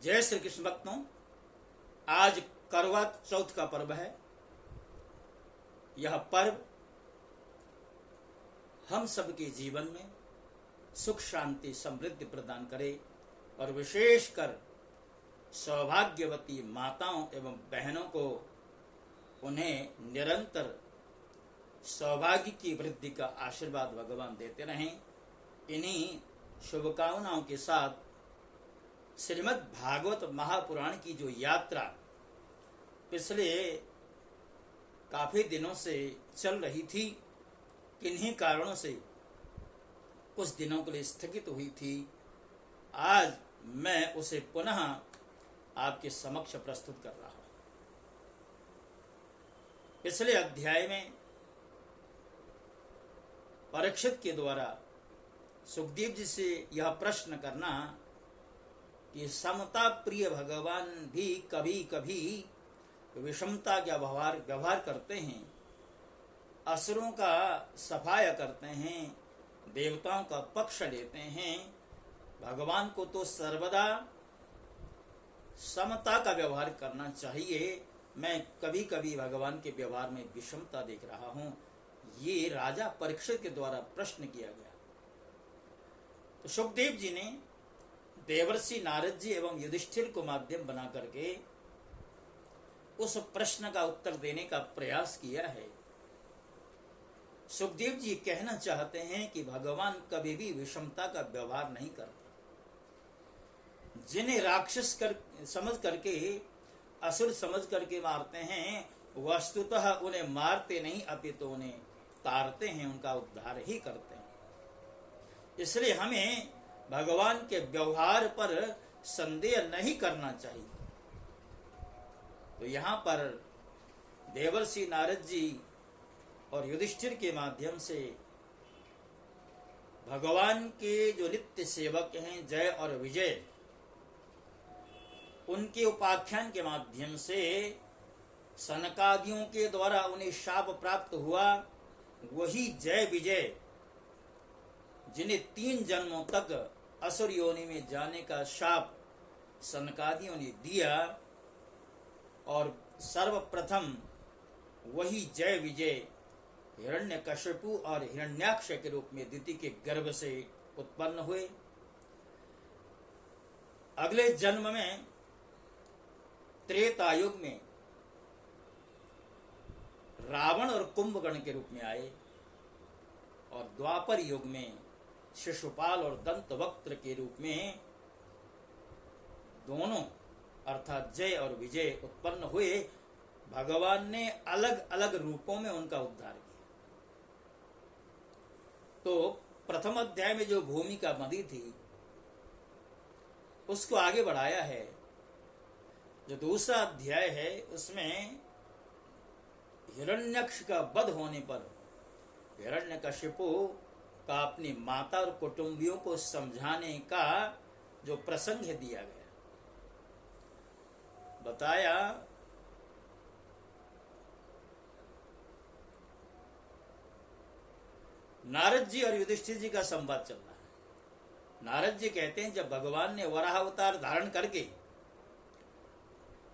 जय श्री कृष्ण भक्तों, आज करवा चौथ का पर्व है। यह पर्व हम सबके जीवन में सुख शांति समृद्धि प्रदान करे और विशेषकर सौभाग्यवती माताओं एवं बहनों को उन्हें निरंतर सौभाग्य की वृद्धि का आशीर्वाद भगवान देते रहें। इन्हीं शुभकामनाओं के साथ श्रीमद् भागवत महापुराण की जो यात्रा पिछले काफी दिनों से चल रही थी, किन्हीं कारणों से कुछ दिनों के लिए स्थगित हुई थी, आज मैं उसे पुनः आपके समक्ष प्रस्तुत कर रहा हूं। पिछले अध्याय में परीक्षित के द्वारा सुखदेव जी से यह प्रश्न करना कि समता प्रिय भगवान भी कभी कभी विषमता का व्यवहार करते हैं, असुरों का सफाया करते हैं, देवताओं का पक्ष लेते हैं। भगवान को तो सर्वदा समता का व्यवहार करना चाहिए, मैं कभी कभी भगवान के व्यवहार में विषमता देख रहा हूं। ये राजा परीक्षित के द्वारा प्रश्न किया गया। तो सुखदेव जी ने देवर्षि नारद जी एवं युधिष्ठिर को माध्यम बना करके उस प्रश्न का उत्तर देने का प्रयास किया है। सुखदेव जी कहना चाहते हैं कि भगवान कभी भी विषमता का व्यवहार नहीं करते। जिन्हें राक्षस समझ करके, असुर समझ करके मारते हैं, वस्तुतः उन्हें मारते नहीं अपितु उन्हें तारते हैं, उनका उद्धार ही करते हैं। इसलिए हमें भगवान के व्यवहार पर संदेह नहीं करना चाहिए। तो यहाँ पर देवर्षि नारद जी और युधिष्ठिर के माध्यम से भगवान के जो नित्य सेवक हैं जय और विजय, उनके उपाख्यान के माध्यम से सनकादियों के द्वारा उन्हें शाप प्राप्त हुआ, वही जय विजय जिन्हें 3 जन्मों तक असुर योनि में जाने का शाप सनकादियों ने दिया, और सर्वप्रथम वही जय विजय हिरण्यकशिपु और हिरण्याक्ष के रूप में दिति के गर्भ से उत्पन्न हुए। अगले जन्म में त्रेता युग में रावण और कुंभकर्ण के रूप में आए, और द्वापर युग में शिशुपाल और दंतवक्त्र के रूप में दोनों अर्थात जय और विजय उत्पन्न हुए। भगवान ने अलग अलग रूपों में उनका उद्धार किया। तो प्रथम अध्याय में जो भूमिका बंधी थी उसको आगे बढ़ाया है। जो दूसरा अध्याय है उसमें हिरण्यक्ष का वध होने पर हिरण्यकशिपु का अपनी माता और कुटुंबियों को समझाने का जो प्रसंग है दिया गया, बताया नारद जी और युधिष्ठिर जी का संवाद चल रहा है। नारद जी कहते हैं, जब भगवान ने वराह अवतार धारण करके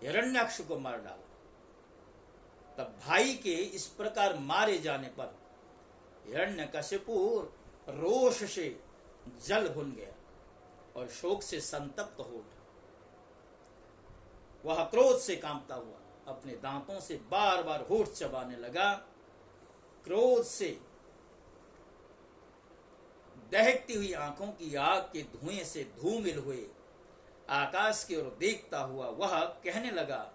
हिरण्याक्ष को मार डाला, तब भाई के इस प्रकार मारे जाने पर हिरण्यकशिपु रोष से जल भुन गया और शोक से संतप्त हो उठा। वह क्रोध से कांपता हुआ अपने दांतों से बार बार होठ चबाने लगा। क्रोध से दहकती हुई आंखों की आग के धुएं से धूमिल हुए आकाश की ओर देखता हुआ वह कहने लगा।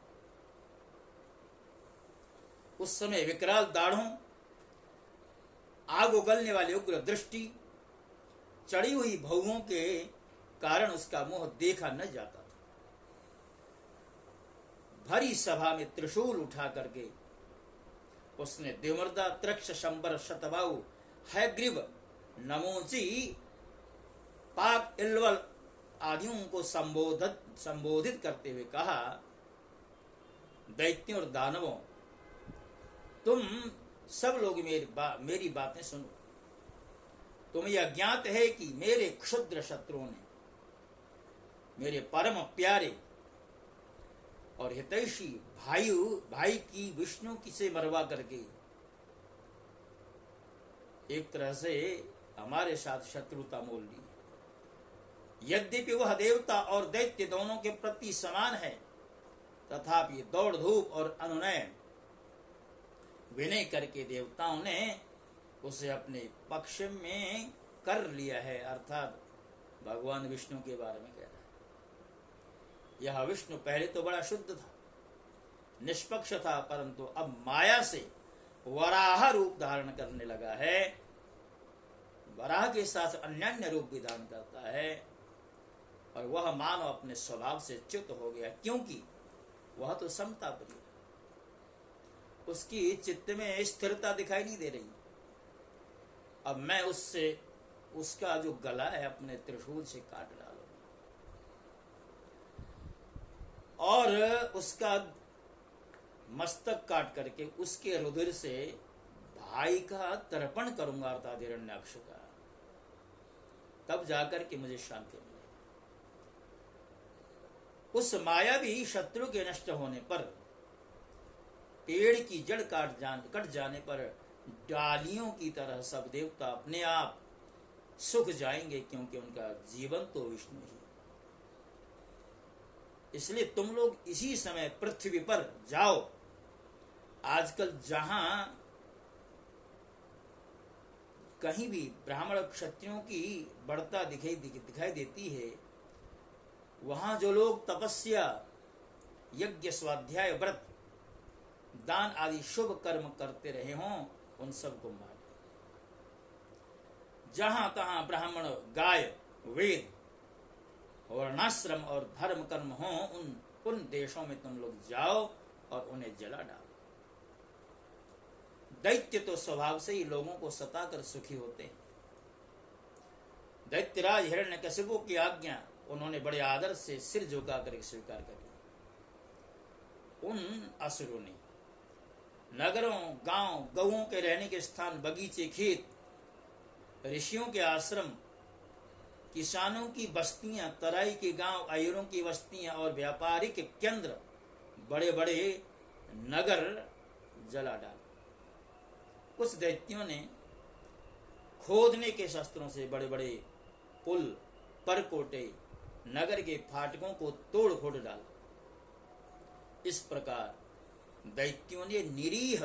उस समय विकराल दाढ़ों, आग उगलने वाली उग्र दृष्टि, चढ़ी हुई भौहों के कारण उसका मुंह देखा न जाता था। भरी सभा में त्रिशूल उठा करके उसने द्युमर्दा, त्रक्ष, शंबर, शतबाहु, हयग्रीव, नमोची, पाक, इल्वल आदियों को संबोधित करते हुए कहा, दैत्यों और दानवों, तुम सब लोग मेरी बातें सुनो। तुम्हें यह ज्ञात है कि मेरे क्षुद्र शत्रुओं ने मेरे परम प्यारे और हितैषी भाई की विष्णु की से मरवा करके एक तरह से हमारे साथ शत्रुता मोल ली। यद्यपि वह देवता और दैत्य दोनों के प्रति समान है, तथापि दौड़ धूप और अनुनय विनय करके देवताओं ने उसे अपने पक्ष में कर लिया है। अर्थात भगवान विष्णु के बारे में कह रहा है। यह विष्णु पहले तो बड़ा शुद्ध था, निष्पक्ष था, परंतु अब माया से वराह रूप धारण करने लगा है। वराह के साथ अन्यान्य रूप भी धारण करता है और वह मानव अपने स्वभाव से च्युत हो गया, क्योंकि वह तो समता प्रिय, उसकी चित्त में स्थिरता दिखाई नहीं दे रही। अब मैं उससे उसका जो गला है अपने त्रिशूल से काट डालूंगा और उसका मस्तक काट करके उसके रुधिर से भाई का तर्पण करूंगा, अर्थात हिरण्याक्ष का। तब जाकर के मुझे शांति मिलेगी। उस मायावी शत्रु के नष्ट होने पर, पेड़ की जड़ कट जाने पर डालियों की तरह सब देवता अपने आप सुख जाएंगे, क्योंकि उनका जीवन तो विष्णु ही। इसलिए तुम लोग इसी समय पृथ्वी पर जाओ। आजकल जहां कहीं भी ब्राह्मण क्षत्रियों की बढ़ता दिखाई देती है, वहां जो लोग तपस्या, यज्ञ, स्वाध्याय, व्रत, दान आदि शुभ कर्म करते रहे हों, उन सबको मार। जहां तहां ब्राह्मण, गाय, वेद, वर्णाश्रम और धर्म कर्म हों, उन देशों में तुम लोग जाओ और उन्हें जला डालो। दैत्य तो स्वभाव से ही लोगों को सताकर सुखी होते हैं। दैत्यराज हिरण्यकशिपु की आज्ञा उन्होंने बड़े आदर से सिर झुका कर स्वीकार कर लिया। उन असुरों ने नगरों, गांव, गऊओं के रहने के स्थान, बगीचे, खेत, ऋषियों के आश्रम, किसानों की बस्तियां, तराई के गांव, अयरों की बस्तियां और व्यापारिक केंद्र, बड़े बड़े नगर जला डाले। कुछ दैत्यों ने खोदने के शस्त्रों से बड़े बड़े पुल, परकोटे, नगर के फाटकों को तोड़ फोड़ डाला। इस प्रकार दैत्यों ने निरीह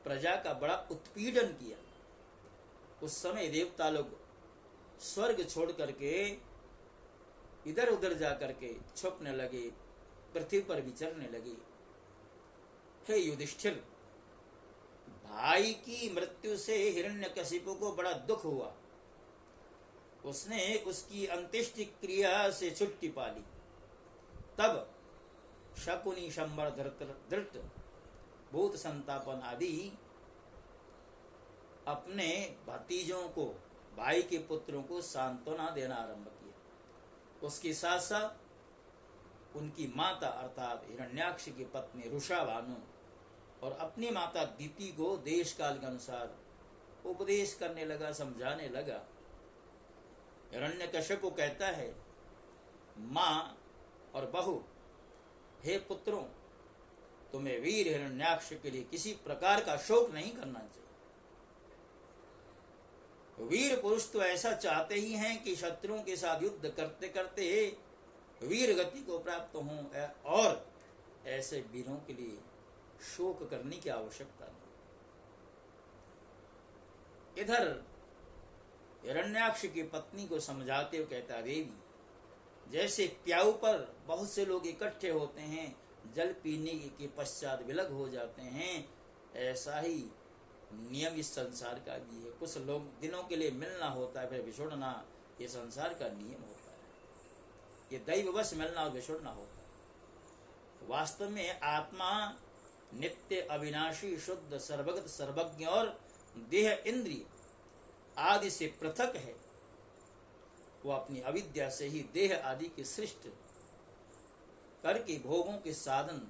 प्रजा का बड़ा उत्पीड़न किया। उस समय देवता लोग स्वर्ग छोड़ करके इधर उधर जा करके छुपने लगे, पृथ्वी पर विचरने लगे। हे युधिष्ठिर, भाई की मृत्यु से हिरण्यकशिपु को बड़ा दुख हुआ। उसने उसकी अंत्येष्टि क्रिया से छुट्टी पा ली। तब शकुनी, शंबर, धृत, भूत संतापन आदि अपने भतीजों को, भाई के पुत्रों को सांत्वना देना आरंभ किया। उसके साथ साथ उनकी माता अर्थात हिरण्याक्ष की पत्नी रुषा भानु और अपनी माता दीति को देश काल के अनुसार उपदेश करने लगा, समझाने लगा। हिरण्यकशिपु कहता है, माँ और बहू, हे पुत्रों, तुम्हें वीर हिरण्याक्ष के लिए किसी प्रकार का शोक नहीं करना चाहिए। वीर पुरुष तो ऐसा चाहते ही हैं कि शत्रुओं के साथ युद्ध करते करते वीर गति को प्राप्त हों, और ऐसे वीरों के लिए शोक करने की आवश्यकता नहीं। इधर हिरण्याक्ष की पत्नी को समझाते हुए कहता, देवी, जैसे प्याऊ पर बहुत से लोग इकट्ठे होते हैं, जल पीने के पश्चात विलग हो जाते हैं, ऐसा ही नियम इस संसार का भी है। कुछ लोग दिनों के लिए मिलना होता है, फिर बिछोड़ना, ये संसार का नियम होता है। ये दैववश मिलना और बिछोड़ना होता है। वास्तव में आत्मा नित्य, अविनाशी, शुद्ध, सर्वगत, सर्वज्ञ और देह, इंद्रिय आदि से पृथक है। वो अपनी अविद्या से ही देह आदि के सृष्ट करके भोगों के साधन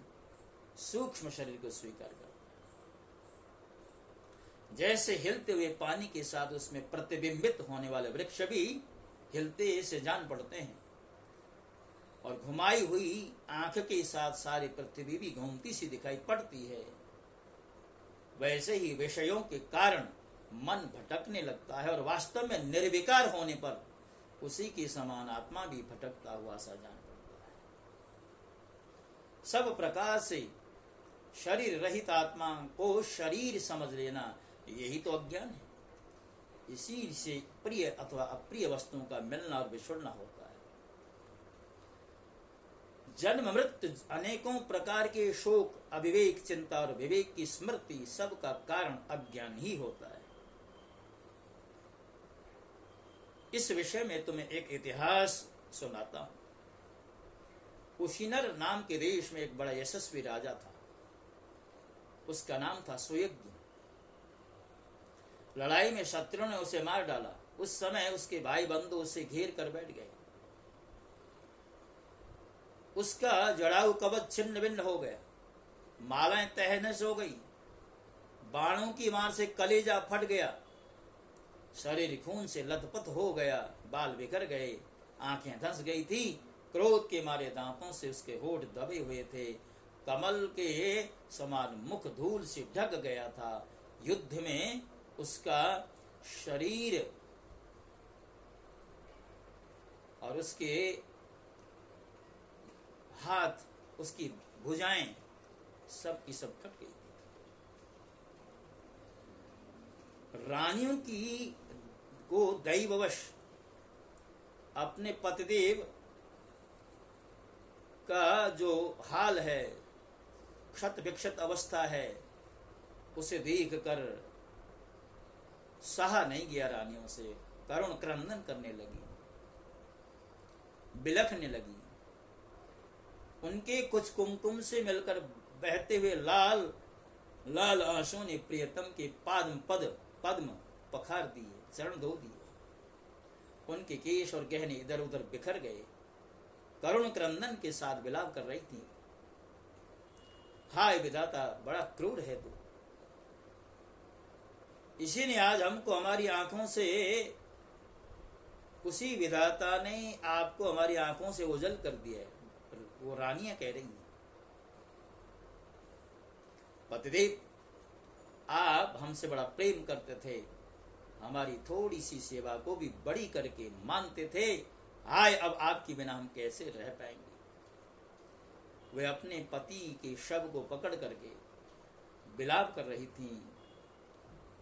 सूक्ष्म शरीर को स्वीकार करता है। जैसे हिलते हुए पानी के साथ उसमें प्रतिबिंबित होने वाले वृक्ष भी हिलते से जान पड़ते हैं, और घुमाई हुई आंख के साथ सारी पृथ्वी भी घूमती सी दिखाई पड़ती है, वैसे ही विषयों के कारण मन भटकने लगता है और वास्तव में निर्विकार होने पर उसी के समान आत्मा भी भटकता हुआ सा जान पड़ता है। सब प्रकार से शरीर रहित आत्मा को शरीर समझ लेना, यही तो अज्ञान है। इसी से प्रिय अथवा अप्रिय वस्तुओं का मिलना और बिछुड़ना होता है। जन्म मृत्यु, अनेकों प्रकार के शोक, अविवेक, चिंता और विवेक की स्मृति, सब का कारण अज्ञान ही होता है। इस विषय में तुम्हें एक इतिहास सुनाता हूं। कुशीनर नाम के देश में एक बड़ा यशस्वी राजा था। उसका नाम था सुयज्ञ। लड़ाई में शत्रुओं ने उसे मार डाला। उस समय उसके भाई बंधु उसे घेर कर बैठ गए। उसका जड़ाऊ कवच छिन्न भिन्न हो गया, मालाएं तहस हो गई, बाणों की मार से कलेजा फट गया, शरीर खून से लथपथ हो गया, बाल बिखर गए, आंखें धंस गई थी, क्रोध के मारे दांतों से उसके होठ दबे हुए थे, कमल के समान मुख धूल से ढक गया था। युद्ध में उसका शरीर और उसके हाथ, उसकी भुजाएं सब की सब कट गई। रानियों की को दैववश अपने पतिदेव का जो हाल है, क्षत विक्षत अवस्था है, उसे देख कर सहा नहीं गया। रानियों से करुण क्रंदन करने लगी, बिलखने लगी। उनके कुछ कुमकुम से मिलकर बहते हुए लाल लाल आंसुओं ने प्रियतम के पद्म पखार दिए, चरण धो दिए। उनके केश और गहने इधर उधर बिखर गए। करुण क्रंदन के साथ विलाप कर रही थी। हाय विधाता, बड़ा क्रूर है तू। इसी ने आज हमको हमारी आंखों से, उसी विधाता ने आपको हमारी आंखों से ओझल कर दिया है। वो रानियां कह रही हैं, पतिदेव आप हमसे बड़ा प्रेम करते थे, हमारी थोड़ी सी सेवा को भी बड़ी करके मानते थे। हाय, अब आपकी बिना हम कैसे रह पाएंगे। वे अपने पति के शव को पकड़ करके विलाप कर रही थीं।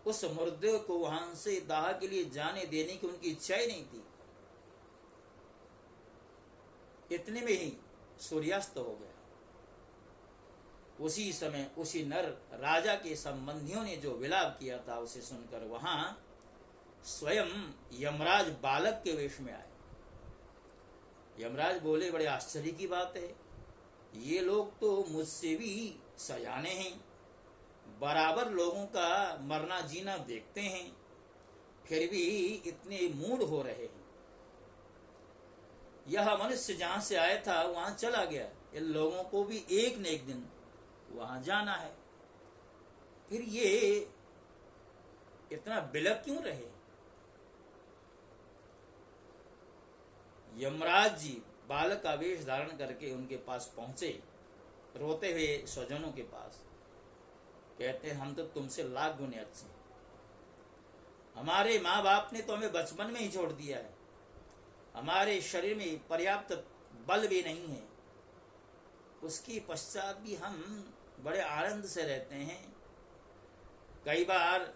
उस मुर्दे को वहां से दाह के लिए जाने देने की उनकी इच्छा ही नहीं थी। इतने में ही सूर्यास्त हो गया। उसी समय उसी नर राजा के संबंधियों ने जो विलाप किया था, उसे सुनकर वहां स्वयं यमराज बालक के वेश में आए। यमराज बोले, बड़े आश्चर्य की बात है, ये लोग तो मुझसे भी सयाने हैं, बराबर लोगों का मरना जीना देखते हैं, फिर भी इतने मूढ़ हो रहे हैं। यह मनुष्य जहां से आया था वहां चला गया, इन लोगों को भी एक न एक दिन वहां जाना है, फिर ये इतना बिलक क्यों रहे। यमराज जी बालक का वेश धारण करके उनके पास पहुंचे, रोते हुए स्वजनों के पास। कहते, हम तो तुमसे लाख गुने अच्छे, हमारे माँ बाप ने तो हमें बचपन में ही छोड़ दिया है, हमारे शरीर में पर्याप्त बल भी नहीं है, उसके पश्चात भी हम बड़े आनंद से रहते हैं। कई बार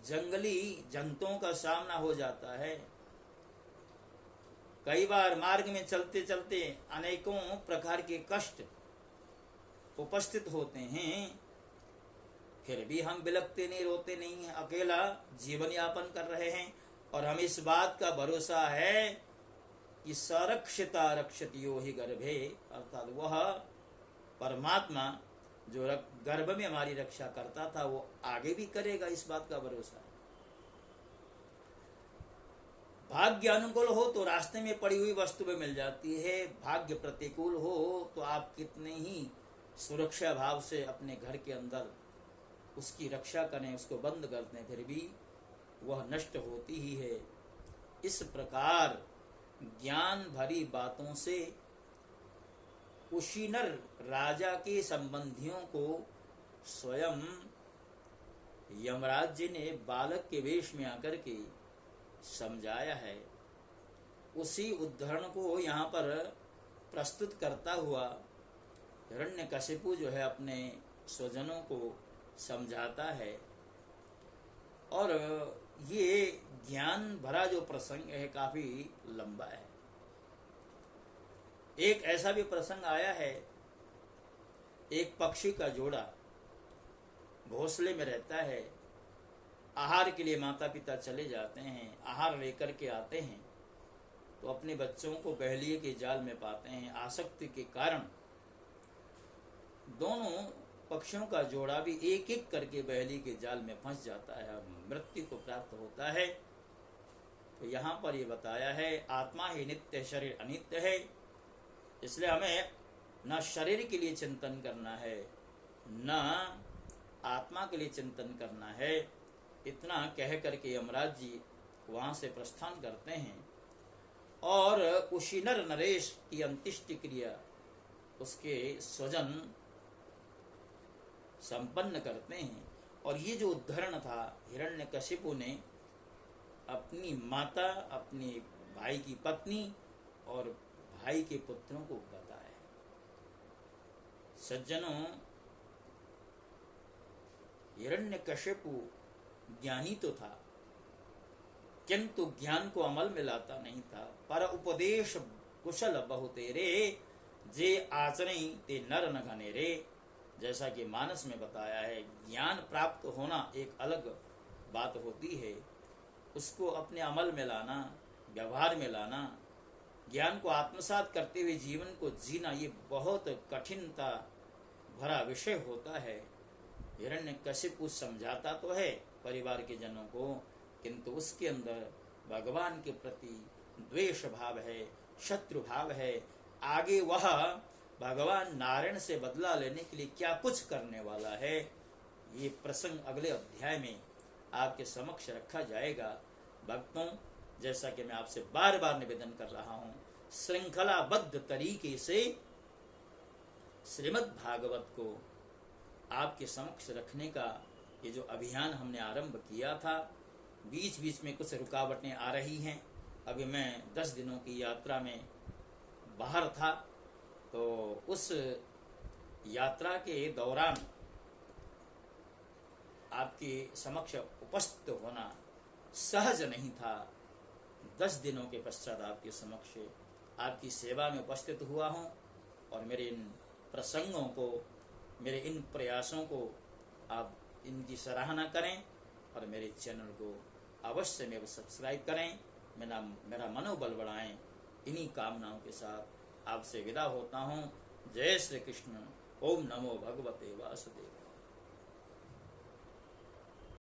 जंगली जंतुओं का सामना हो जाता है, कई बार मार्ग में चलते चलते अनेकों प्रकार के कष्ट उपस्थित होते हैं, फिर भी हम बिलखते नहीं, रोते नहीं हैं, अकेला जीवन यापन कर रहे हैं। और हमें इस बात का भरोसा है कि सरक्षिता रक्षतियो ही गर्भे, अर्थात वह परमात्मा जो गर्भ में हमारी रक्षा करता था वो आगे भी करेगा, इस बात का भरोसा है। भाग्य अनुकूल हो तो रास्ते में पड़ी हुई वस्तु में मिल जाती है, भाग्य प्रतिकूल हो तो आप कितने ही सुरक्षा भाव से अपने घर के अंदर उसकी रक्षा करें, उसको बंद कर दें, फिर भी वह नष्ट होती ही है। इस प्रकार ज्ञान भरी बातों से कुशीनर राजा के संबंधियों को स्वयं यमराज जी ने बालक के वेश में आकर के समझाया है। उसी उदाहरण को यहाँ पर प्रस्तुत करता हुआ हिरण्यकशिपु जो है अपने स्वजनों को समझाता है। और ये ज्ञान भरा जो प्रसंग है काफी लंबा है। एक ऐसा भी प्रसंग आया है, एक पक्षी का जोड़ा घोंसले में रहता है, आहार के लिए माता पिता चले जाते हैं, आहार लेकर के आते हैं तो अपने बच्चों को बहेलिए के जाल में पाते हैं। आसक्ति के कारण दोनों पक्षियों का जोड़ा भी एक एक करके बहेली के जाल में फंस जाता है और मृत्यु को प्राप्त होता है। तो यहाँ पर ये बताया है आत्मा ही नित्य, शरीर अनित्य है, इसलिए हमें न शरीर के लिए चिंतन करना है न आत्मा के लिए चिंतन करना है। इतना कह करके यमराज जी वहां से प्रस्थान करते हैं और कुशीनर नरेश की अंत्येष्टि क्रिया उसके स्वजन संपन्न करते हैं। और ये जो उदाहरण था हिरण्यकशिपु ने अपनी माता, अपने भाई की पत्नी और भाई के पुत्रों को बताया। सज्जनों, हिरण्यकशिपु ज्ञानी तो था किंतु ज्ञान को अमल में लाता नहीं था। पर उपदेश कुशल बहु तेरे, जे आचरण ते नर न घनेरे। जैसा कि मानस में बताया है, ज्ञान प्राप्त होना एक अलग बात होती है, उसको अपने अमल में लाना, व्यवहार में लाना, ज्ञान को आत्मसात करते हुए जीवन को जीना, ये बहुत कठिनता भरा विषय होता है। हिरण्यकशिपु समझाता तो है परिवार के जनों को, किंतु उसके अंदर भगवान के प्रति द्वेष भाव है, शत्रु भाव है। आगे वह भगवान नारायण से बदला लेने के लिए क्या कुछ करने वाला है, ये प्रसंग अगले अध्याय में आपके समक्ष रखा जाएगा। भक्तों, जैसा कि मैं आपसे बार बार निवेदन कर रहा हूं, श्रृंखलाबद्ध तरीके से श्रीमद् भागवत को आपके समक्ष रखने का ये जो अभियान हमने आरंभ किया था, बीच बीच में कुछ रुकावटें आ रही हैं। अभी मैं 10 दिनों की यात्रा में बाहर था, तो उस यात्रा के दौरान आपके समक्ष उपस्थित होना सहज नहीं था। 10 दिनों के पश्चात आपके समक्ष आपकी सेवा में उपस्थित हुआ हूँ और मेरे इन प्रसंगों को, मेरे इन प्रयासों को आप इनकी सराहना करें और मेरे चैनल को अवश्य में सब्सक्राइब करें, मेरा मनोबल बढ़ाएं। इन्हीं कामनाओं के साथ आपसे विदा होता हूँ। जय श्री कृष्ण। ओम नमो भगवते वासुदेव।